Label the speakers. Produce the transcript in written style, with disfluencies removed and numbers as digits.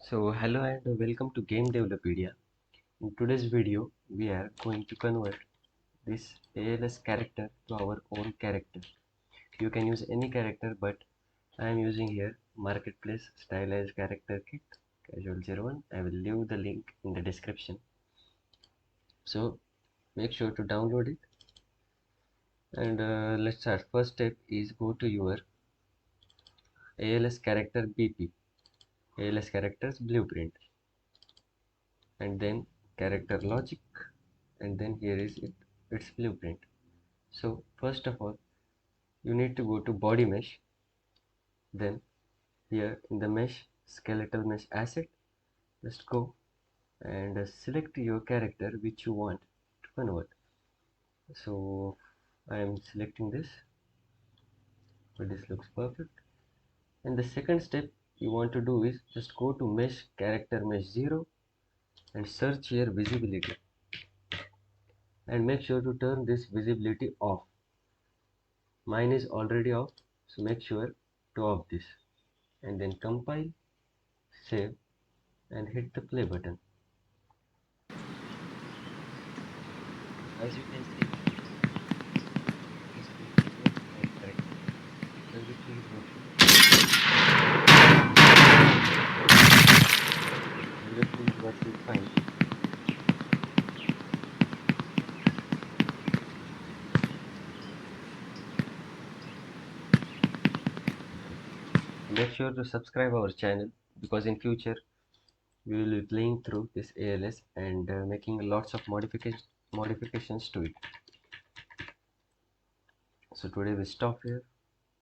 Speaker 1: So hello and welcome to Game Developedia. In today's video, we are going to convert this ALS character to our own character. You can use any character, but I am using here Marketplace Stylized Character Kit Casual 01. I will leave the link in the description. So make sure to download it. And let's start. First step is go to your ALS character BP, ALS characters blueprint, and then character logic, and then here is its blueprint. So first of all, you need to go to body mesh, then here in the mesh, skeletal mesh asset, just go and select your character which you want to convert. So I am selecting this, but this looks perfect. And the second step you want to do is just go to mesh character mesh 0 and search here visibility, and make sure to turn this visibility off. Mine is already off, so make sure to off this, and then compile, save, and hit the play button. As you can see, everything is working fine. Make sure to subscribe our channel, because in future we will be playing through this ALS and making lots of modifications to it. So today we stop here.